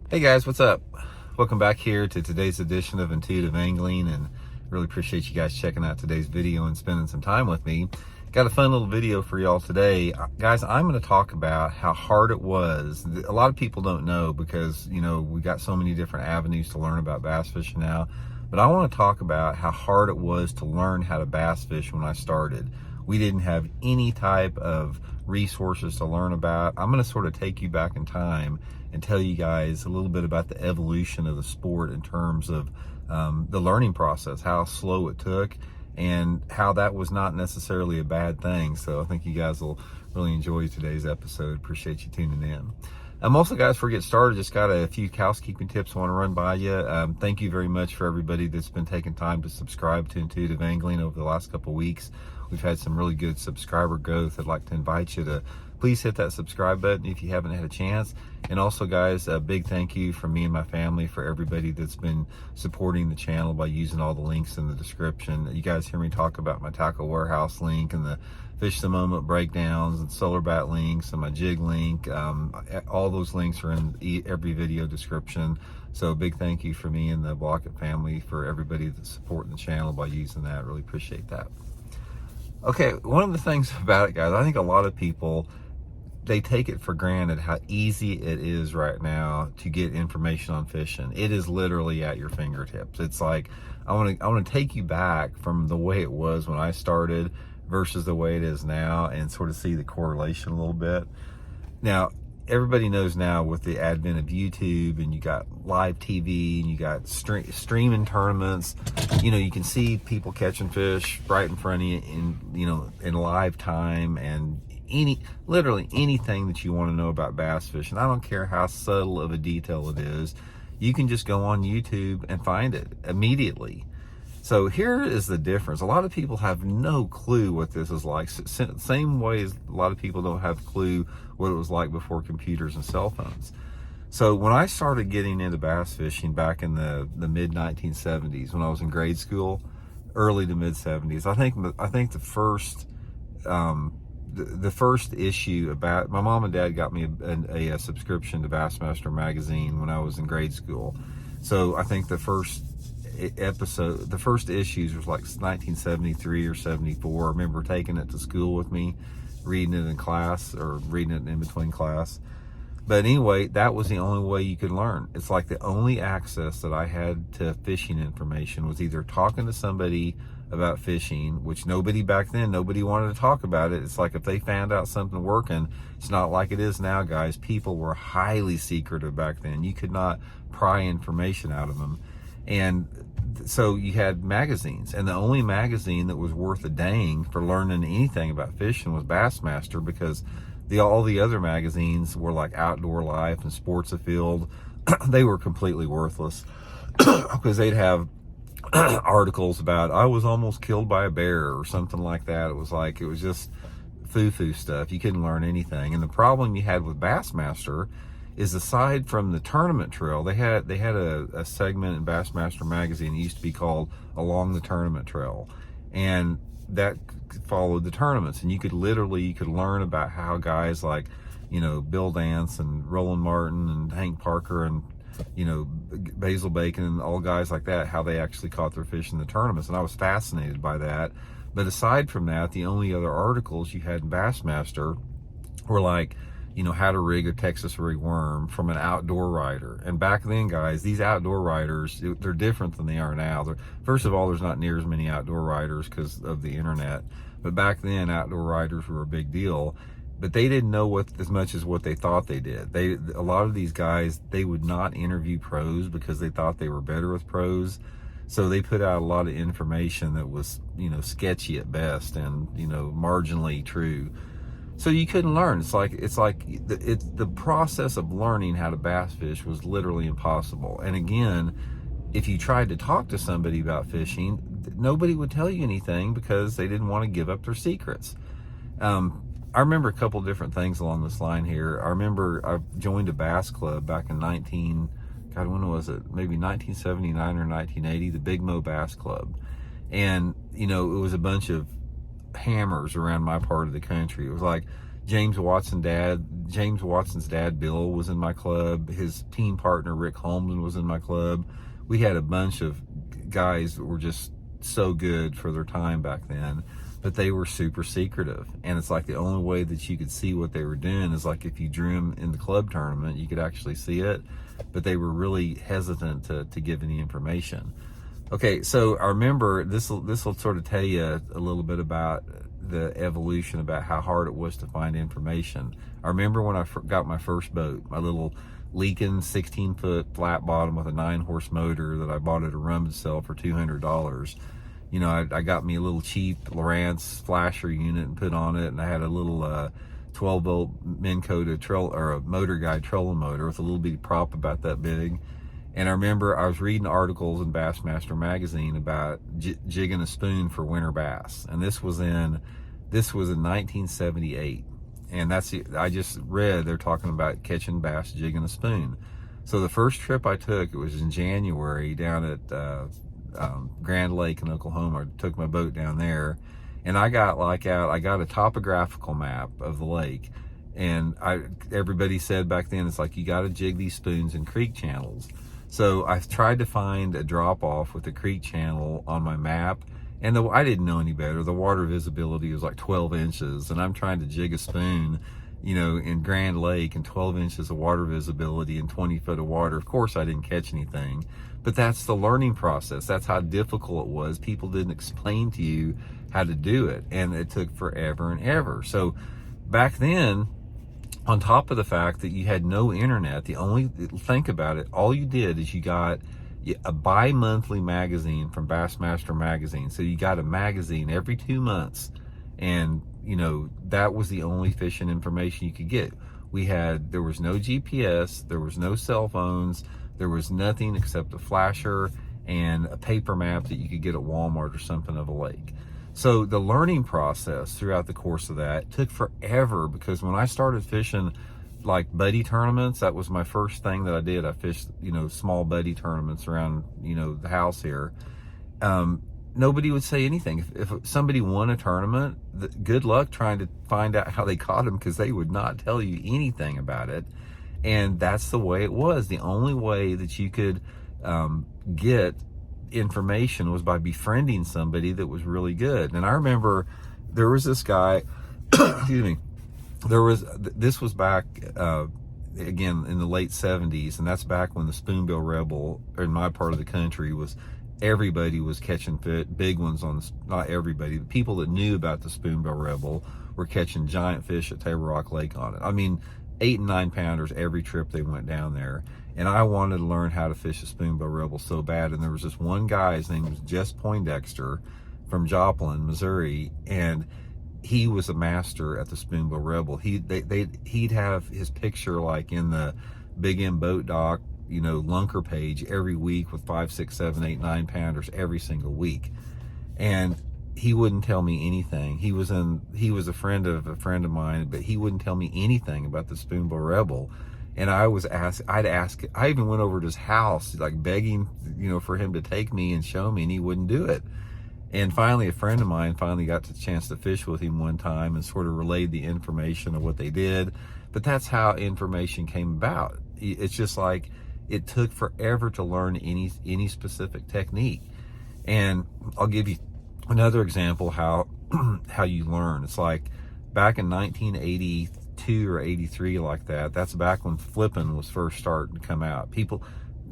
Hey guys, what's up? Welcome back here to today's edition of Intuitive Angling, and really appreciate you guys checking out today's video and spending some time with me. Got a fun little video for y'all today. Guys, I'm going to talk about how hard it was. A lot of people don't know because, we got so many different avenues to learn about bass fishing now. But I want to talk about how hard it was to learn how to bass fish when I started. We didn't have any type of resources to learn about. I'm going to sort of take you back in time and tell you guys a little bit about the evolution of the sport in terms of the learning process, how slow it took, and how that was not necessarily a bad thing. So I think you guys will really enjoy today's episode. Appreciate you tuning in. Also, guys, before we get started, just got a few housekeeping tips I want to run by you. Thank you very much for everybody that's been taking time to subscribe to Intuitive Angling over the last couple of weeks. We've had some really good subscriber growth. I'd like to invite you to please hit that subscribe button if you haven't had a chance. And also, guys, a big thank you from me and my family for everybody that's been supporting the channel by using all the links in the description. You guys hear me talk about my tackle warehouse link and the fish the moment breakdowns and solar bat links and my jig link. All those links are in every video description. So a big thank you for me and the Blaukat family for everybody that's supporting the channel by using that. Really appreciate that. Okay, one of the things about it, guys, I think a lot of people, they take it for granted how easy it is right now to get information on fishing. It is literally at your fingertips. It's like, I want to take you back from the way it was when I started versus the way it is now and sort of see the correlation a little bit. Now, everybody knows now with the advent of YouTube and you got live TV and you got streaming tournaments, you can see people catching fish right in front of you in live time, and literally anything that you want to know about bass fishing. I don't care how subtle of a detail it is. You can just go on YouTube and find it immediately. So here is the difference. A lot of people have no clue what this is like. Same way as a lot of people don't have a clue what it was like before computers and cell phones. So when I started getting into bass fishing back in the mid 1970s, when I was in grade school, early to mid 70s, I think the first issue about, my mom and dad got me a subscription to Bassmaster magazine when I was in grade school. So I think the first issues was like 1973 or 74. I remember taking it to school with me, reading it in class or reading it in between class. But anyway, that was the only way you could learn. It's like the only access that I had to fishing information was either talking to somebody about fishing, which nobody wanted to talk about it. It's like if they found out something working, it's not like it is now, guys. People were highly secretive back then. You could not pry information out of them. And so you had magazines, and the only magazine that was worth a dang for learning anything about fishing was Bassmaster, because all the other magazines were like Outdoor Life and Sports Afield. They were completely worthless because they'd have articles about, I was almost killed by a bear or something like that. It was just foo-foo stuff. You couldn't learn anything. And the problem you had with Bassmaster is, aside from the tournament trail, they had a segment in Bassmaster magazine that used to be called Along the Tournament Trail, and that followed the tournaments, and you could learn about how guys like Bill Dance and Roland Martin and Hank Parker and Basil Bacon and all guys like that, how they actually caught their fish in the tournaments. And I was fascinated by that. But aside from that, the only other articles you had in Bassmaster were like, how to rig a Texas rig worm from an outdoor rider. And back then, guys, these outdoor riders, they're different than they are now. First of all, there's not near as many outdoor riders because of the internet. But back then, outdoor riders were a big deal. But they didn't know as much as what they thought they did. A lot of these guys, they would not interview pros because they thought they were better with pros. So they put out a lot of information that was, sketchy at best and, marginally true. So you couldn't learn. It's like the process of learning how to bass fish was literally impossible. And again, if you tried to talk to somebody about fishing, nobody would tell you anything because they didn't want to give up their secrets. I remember a couple different things along this line here. I remember I joined a bass club back in when was it? Maybe 1979 or 1980, the Big Mo Bass Club. And, it was a bunch of hammers around my part of the country. It was like James Watson's dad, Bill, was in my club. His team partner, Rick Holman, was in my club. We had a bunch of guys that were just so good for their time back then, but they were super secretive. And it's like the only way that you could see what they were doing is like if you drew them in the club tournament, you could actually see it, but they were really hesitant to give any information. Okay, so I remember this will sort of tell you a little bit about the evolution, about how hard it was to find information. I remember when I got my first boat, my little leaking 16-foot flat bottom with a 9-horse motor that I bought at a rummage sale for $200. You know, I got me a little cheap Lowrance flasher unit and put on it, and I had a little 12-volt Minn Kota a motor guide trolling motor with a little bitty prop about that big. And I remember I was reading articles in Bassmaster magazine about jigging a spoon for winter bass, and this was in 1978. And I just read they're talking about catching bass jigging a spoon. So the first trip I took, it was in January down at Grand Lake in Oklahoma. I took my boat down there, and I got a topographical map of the lake. And everybody said back then, it's like, you got to jig these spoons in creek channels. So I tried to find a drop off with the creek channel on my map, and I didn't know any better. The water visibility was like 12 inches, and I'm trying to jig a spoon, you know, in Grand Lake, and 12 inches of water visibility and 20 foot of water. Of course, I didn't catch anything, but that's the learning process. That's how difficult it was. People didn't explain to you how to do it, and it took forever and ever. So back then, on top of the fact that you had no internet, think about it, all you did is you got a bi-monthly magazine from Bassmaster magazine. So you got a magazine every 2 months, and you know, that was the only fishing information you could get. There was no GPS, there was no cell phones, there was nothing except a flasher and a paper map that you could get at Walmart or something of a lake. So the learning process throughout the course of that took forever, because when I started fishing like buddy tournaments, that was my first thing that I did. I fished, you know, small buddy tournaments around, you know, the house here. Nobody would say anything. If somebody won a tournament, good luck trying to find out how they caught them, because they would not tell you anything about it. And that's the way it was. The only way that you could get information was by befriending somebody that was really good. And I remember there was this guy, excuse me, this was back again in the late 70s, and that's back when the Spoonbill Rebel in my part of the country everybody was catching big ones not everybody, the people that knew about the Spoonbill Rebel were catching giant fish at Table Rock Lake on it. I mean, 8 and 9 pounders every trip they went down there. And I wanted to learn how to fish a Spoonbill Rebel so bad. And there was this one guy, his name was Jess Poindexter from Joplin, Missouri, and he was a master at the Spoonbill Rebel. He'd have his picture like in the Big M Boat Dock, you know, lunker page every week with 5, 6, 7, 8, 9 pounders every single week. And he wouldn't tell me anything. He was a friend of mine, but he wouldn't tell me anything about the Spoonbill Rebel. And I even went over to his house, like begging, you know, for him to take me and show me, and he wouldn't do it. And finally, a friend of mine got the chance to fish with him one time and sort of relayed the information of what they did. But that's how information came about. It's just like, it took forever to learn any specific technique. And I'll give you another example how you learn. It's like back in 1982 or 83, like that. That's back when flipping was first starting to come out.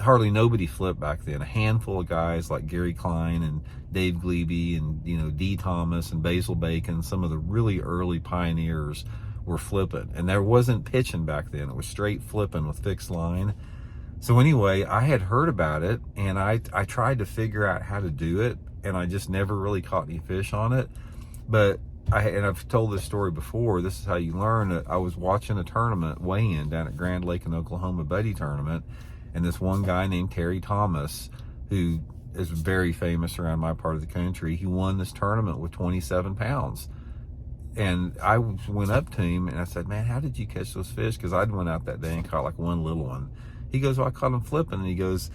Hardly nobody flipped back then. A handful of guys like Gary Klein and Dave Glebe and, you know, D. Thomas and Basil Bacon, some of the really early pioneers were flipping. And there wasn't pitching back then. It was straight flipping with fixed line. So anyway, I had heard about it, and I tried to figure out how to do it, and I just never really caught any fish on it. But I've told this story before. This is how you learn. I was watching a tournament weigh-in down at Grand Lake in Oklahoma, buddy tournament, and this one guy named Terry Thomas, who is very famous around my part of the country, he won this tournament with 27 pounds. And I went up to him and I said, "Man, how did you catch those fish?" Because I'd went out that day and caught like one little one. He goes, "Well, I caught him flipping." And he goes,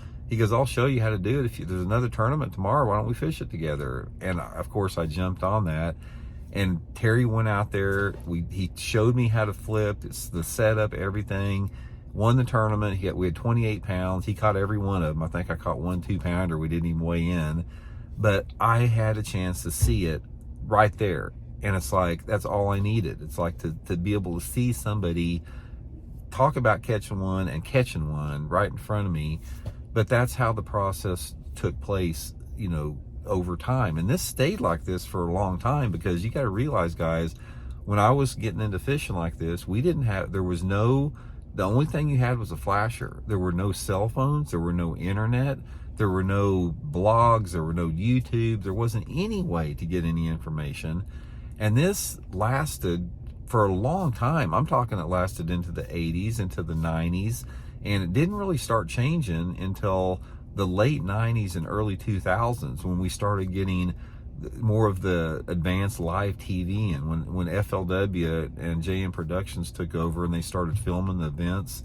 "I'll show you how to do it. If there's another tournament tomorrow, why don't we fish it together?" And of course I jumped on that. And Terry went out there. He showed me how to flip. It's the setup, everything. Won the tournament. We had 28 pounds. He caught every one of them. I think I caught one 2-pounder. We didn't even weigh in. But I had a chance to see it right there. And it's like, that's all I needed. It's like to be able to see somebody talk about catching one and catching one right in front of me. But that's how the process took place, you know, over time. And this stayed like this for a long time, because you got to realize, guys, when I was getting into fishing like this, the only thing you had was a flasher. There were no cell phones, there were no internet, there were no blogs, there were no YouTube, there wasn't any way to get any information. And this lasted for a long time. I'm talking it lasted into the 80s, into the 90s, and it didn't really start changing until the late 90s and early 2000s, when we started getting more of the advanced live TV, and when FLW and JM Productions took over and they started filming the events,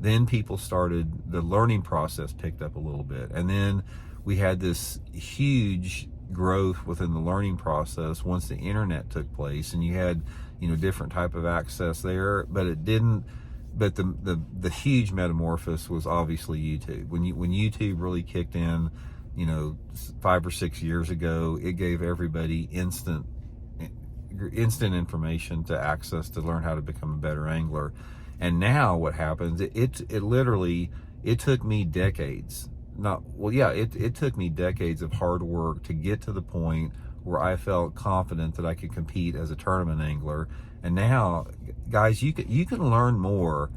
then the learning process picked up a little bit. And then we had this huge growth within the learning process once the internet took place, and you had, you know, different type of access there, but the huge metamorphosis was obviously YouTube. When YouTube really kicked in, you know, 5 or 6 years ago, it gave everybody instant information to access to learn how to become a better angler. And now what happens, it literally took me decades. It took me decades of hard work to get to the point where I felt confident that I could compete as a tournament angler. And now, guys, you can learn more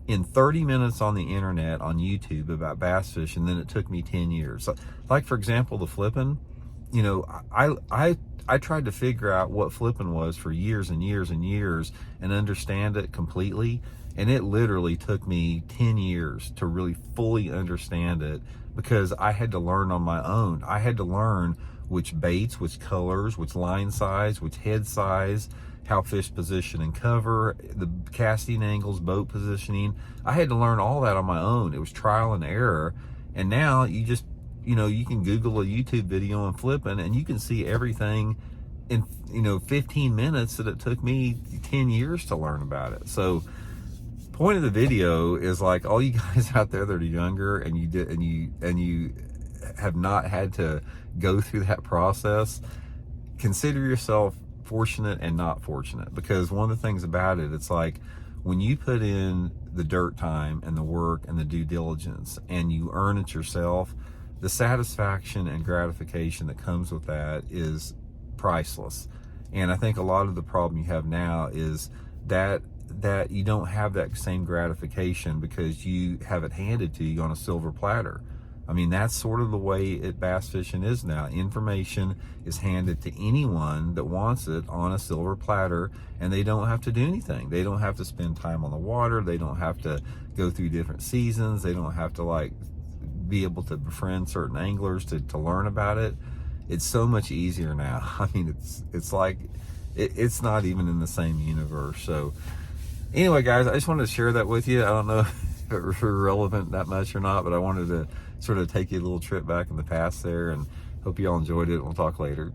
in 30 minutes on the internet, on YouTube, about bass fishing than it took me 10 years. Like, for example, the flipping, you know, I tried to figure out what flipping was for years and years and years and understand it completely. And it literally took me 10 years to really fully understand it, because I had to learn on my own. I had to learn which baits, which colors, which line size, which head size, how fish position and cover, the casting angles, boat positioning. I had to learn all that on my own. It was trial and error. And now you just, you know, you can Google a YouTube video on flipping and you can see everything in, you know, 15 minutes that it took me 10 years to learn about it. So point of the video is, like, all you guys out there that are younger and you have not had to go through that process, consider yourself fortunate and not fortunate. Because one of the things about it, it's like, when you put in the dirt time and the work and the due diligence and you earn it yourself, the satisfaction and gratification that comes with that is priceless. And I think a lot of the problem you have now is that you don't have that same gratification because you have it handed to you on a silver platter. I mean, that's sort of the way bass fishing is now. Information is handed to anyone that wants it on a silver platter, and they don't have to do anything. They don't have to spend time on the water. They don't have to go through different seasons. They don't have to, like, be able to befriend certain anglers to learn about it. It's so much easier now. I mean, it's like, it's not even in the same universe. So anyway, guys, I just wanted to share that with you. I don't know if it was relevant that much or not, but I wanted to sort of take you a little trip back in the past there, and hope you all enjoyed it. We'll talk later.